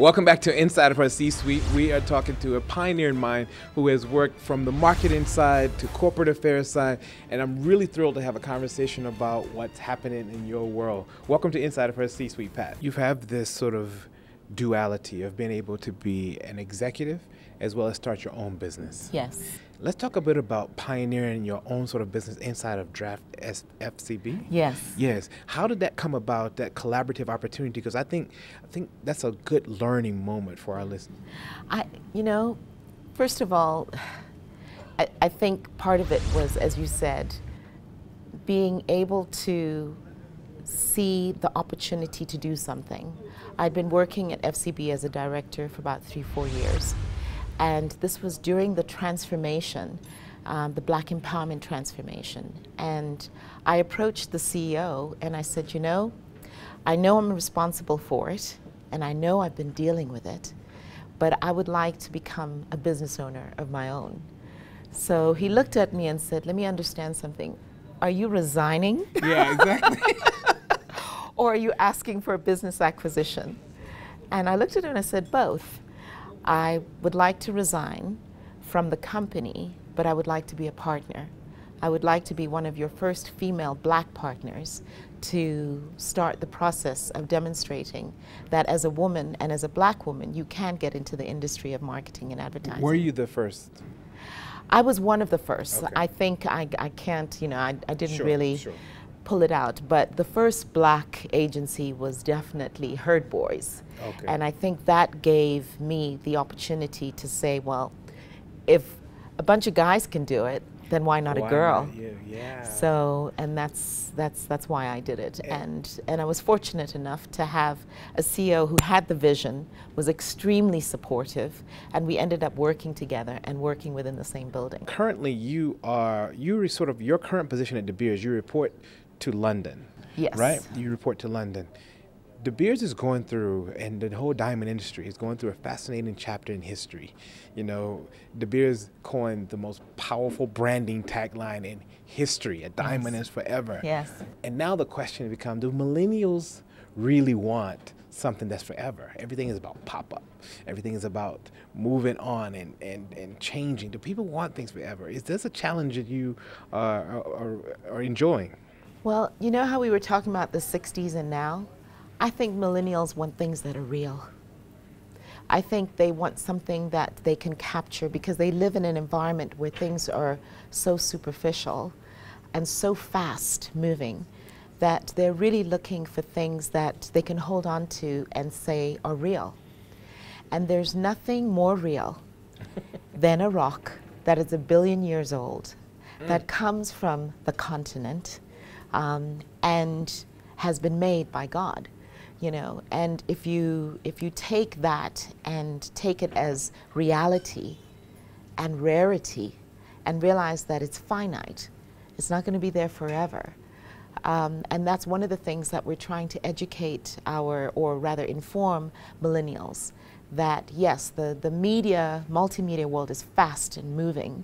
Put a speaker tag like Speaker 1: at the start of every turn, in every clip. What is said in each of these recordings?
Speaker 1: Welcome back to Inside of Our C-Suite. We are talking to a pioneer in mind who has worked from the marketing side to corporate affairs side, and I'm really thrilled to have a conversation about what's happening in your world. Welcome to Inside of Our C-Suite, Pat. You have this sort of duality of being able to be an executive as well as start your own business.
Speaker 2: Yes.
Speaker 1: Let's talk a bit about pioneering your own sort of business inside of Draft FCB.
Speaker 2: Yes.
Speaker 1: Yes. How did that come about, that collaborative opportunity? Because I think that's a good learning moment for our listeners.
Speaker 2: First of all, I think part of it was, as you said, being able to see the opportunity to do something. I'd been working at FCB as a director for about 3-4 years. And this was during the transformation, the Black Empowerment transformation. And I approached the CEO and I said, I know I'm responsible for it, and I know I've been dealing with it, but I would like to become a business owner of my own. So he looked at me and said, let me understand something. Are you resigning?
Speaker 1: Yeah, exactly.
Speaker 2: Or are you asking for a business acquisition? And I looked at him and I said, both. I would like to resign from the company, but I would like to be a partner. I would like to be one of your first female Black partners to start the process of demonstrating that as a woman and as a Black woman, you can get into the industry of marketing and advertising.
Speaker 1: Were you the first?
Speaker 2: I was one of the first.
Speaker 1: Okay.
Speaker 2: I think I can't, I didn't really
Speaker 1: Sure.
Speaker 2: pull it out, but the first Black agency was definitely Herd Boys.
Speaker 1: Okay.
Speaker 2: And I think that gave me the opportunity to say, well, if a bunch of guys can do it, then why not a girl?
Speaker 1: Not you? Yeah.
Speaker 2: So, and that's why I did it. And I was fortunate enough to have a CEO who had the vision, was extremely supportive, and we ended up working together and working within the same building.
Speaker 1: Currently, your current position at De Beers, you report to London.
Speaker 2: Yes.
Speaker 1: Right? You report to London. De Beers is going through, and the whole diamond industry is going through a fascinating chapter in history. De Beers coined the most powerful branding tagline in history, a diamond is forever.
Speaker 2: Yes.
Speaker 1: And now the question becomes, do millennials really want something that's forever? Everything is about pop-up. Everything is about moving on and changing. Do people want things forever? Is this a challenge that you are enjoying?
Speaker 2: Well, you know how we were talking about the 60s and now? I think millennials want things that are real. I think they want something that they can capture because they live in an environment where things are so superficial and so fast moving that they're really looking for things that they can hold on to and say are real. And there's nothing more real than a rock that is 1 billion years old, that comes from the continent and has been made by God. And if you take that and take it as reality and rarity and realize that it's finite, it's not going to be there forever. And that's one of the things that we're trying to educate or rather inform millennials, that yes, the multimedia world is fast and moving,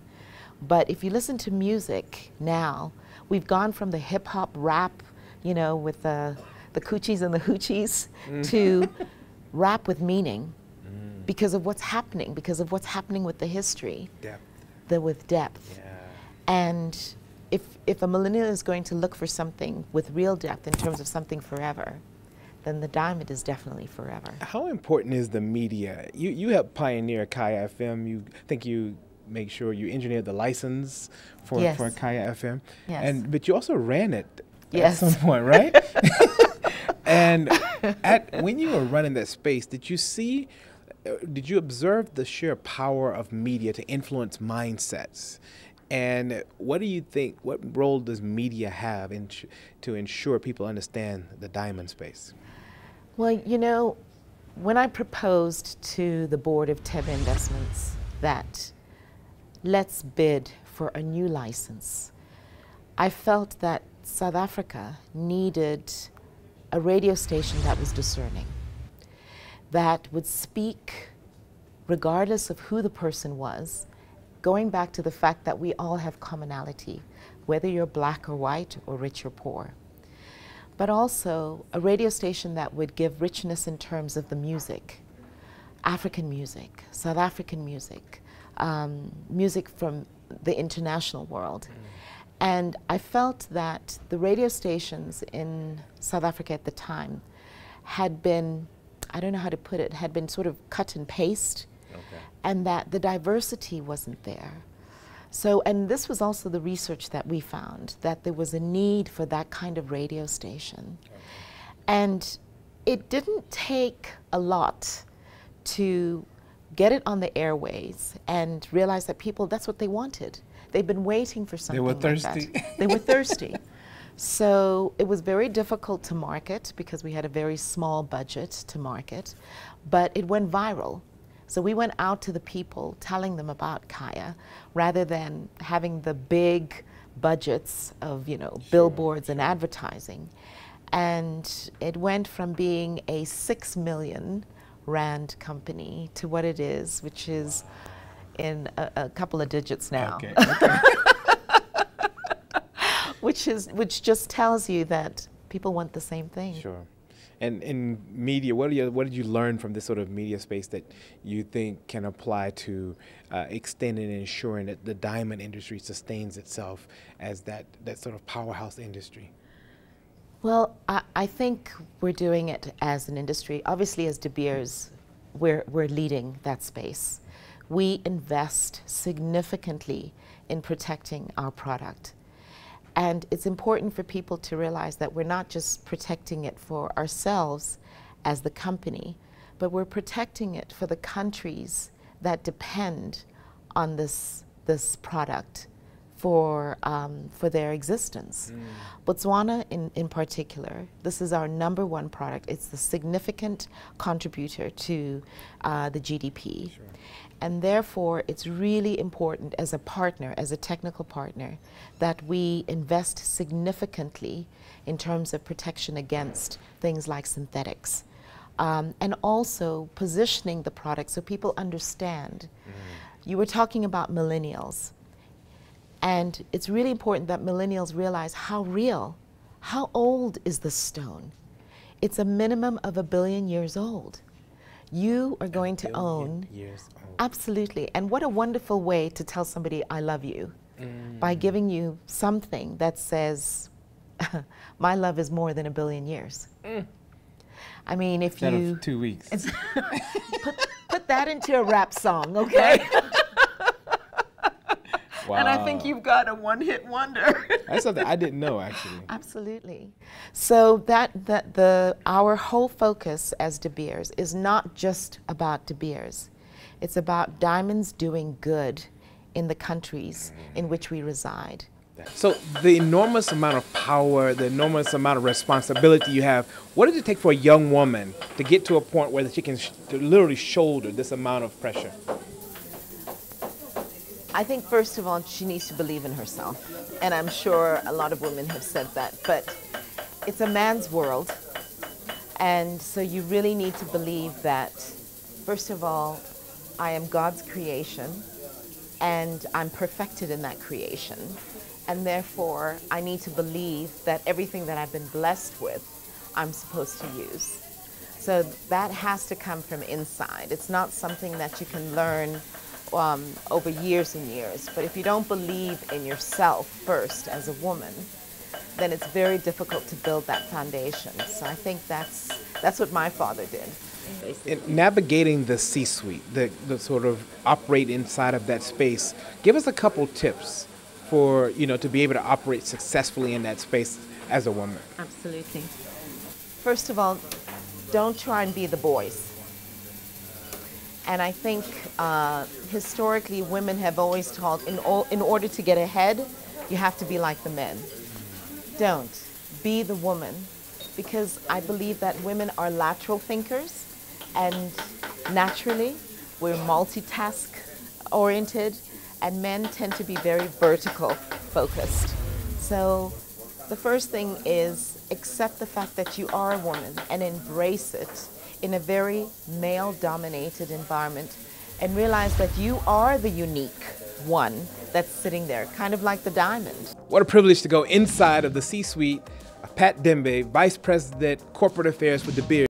Speaker 2: but if you listen to music now, we've gone from the hip hop rap, with the coochies and the hoochies, to rap with meaning because of what's happening with the history.
Speaker 1: Depth.
Speaker 2: With depth.
Speaker 1: Yeah.
Speaker 2: And if a millennial is going to look for something with real depth in terms of something forever, then the diamond is definitely forever. How
Speaker 1: important is the media? You helped pioneer Kaya FM. You make sure you engineered the license for Kaya FM.
Speaker 2: Yes.
Speaker 1: But you also ran it
Speaker 2: yes.
Speaker 1: at some point, right? And when you were running that space, did you observe the sheer power of media to influence mindsets? And what do you think, what role does media have to ensure people understand the diamond space?
Speaker 2: Well, when I proposed to the board of Thebe Investments that let's bid for a new license, I felt that South Africa needed a radio station that was discerning, that would speak regardless of who the person was, going back to the fact that we all have commonality, whether you're Black or white or rich or poor. But also a radio station that would give richness in terms of the music, African music, South African music, music from the international world. And I felt that the radio stations in South Africa at the time had been, I don't know how to put it, had been sort of cut and paste, and that the diversity wasn't there. So, and this was also the research that we found, that there was a need for that kind of radio station. And it didn't take a lot to get it on the airways and realize that people, that's what they wanted. They'd been waiting for something like that. They were thirsty. They were thirsty. So it was very difficult to market because we had a very small budget to market, but it went viral. So we went out to the people telling them about Kaya rather than having the big budgets of, you know, billboards and advertising. And it went from being a 6 million rand company to what it is, which is in a couple of digits now. Okay. which just tells you that people want the same thing.
Speaker 1: Sure. And in media, what did you learn from this sort of media space that you think can apply to extending and ensuring that the diamond industry sustains itself as that sort of powerhouse industry?
Speaker 2: Well, I think we're doing it as an industry. Obviously, as De Beers, we're leading that space. We invest significantly in protecting our product. And it's important for people to realize that we're not just protecting it for ourselves as the company, but we're protecting it for the countries that depend on this product for their existence. Botswana in particular, this is our #1 product. It's the significant contributor to the GDP. Sure. And therefore, it's really important as a partner, as a technical partner, that we invest significantly in terms of protection against things like synthetics. And also positioning the product so people understand. You were talking about millennials. And it's really important that millennials realize how real, how old is the stone? It's a minimum of 1 billion years old. You are going to own, absolutely, and what a wonderful way to tell somebody I love you, by giving you something that says, my love is more than 1 billion years. I mean, if
Speaker 1: instead of 2 weeks.
Speaker 2: put that into a rap song, okay? Wow. And I think you've got a one-hit wonder.
Speaker 1: That's something I didn't know, actually.
Speaker 2: Absolutely. So our whole focus as De Beers is not just about De Beers. It's about diamonds doing good in the countries in which we reside.
Speaker 1: So the enormous amount of power, the enormous amount of responsibility you have, what does it take for a young woman to get to a point where she can literally shoulder this amount of pressure?
Speaker 2: I think, first of all, she needs to believe in herself. And I'm sure a lot of women have said that. But it's a man's world. And so you really need to believe that, first of all, I am God's creation. And I'm perfected in that creation. And therefore, I need to believe that everything that I've been blessed with, I'm supposed to use. So that has to come from inside. It's not something that you can learn over years and years. But if you don't believe in yourself first as a woman, then it's very difficult to build that foundation. So I think that's what my father did.
Speaker 1: In navigating the C-suite, the sort of operate inside of that space, give us a couple tips for, to be able to operate successfully in that space as a woman.
Speaker 2: Absolutely. First of all, don't try and be the boys. And I think historically women have always taught in order to get ahead, you have to be like the men. Don't. Be the woman. Because I believe that women are lateral thinkers, and naturally we're multitask oriented, and men tend to be very vertical focused. So the first thing is accept the fact that you are a woman and embrace it in a very male-dominated environment, and realize that you are the unique one that's sitting there, kind of like the diamond.
Speaker 1: What a privilege to go inside of the C-suite. Pat Dambe, Vice President, Corporate Affairs with De Beers.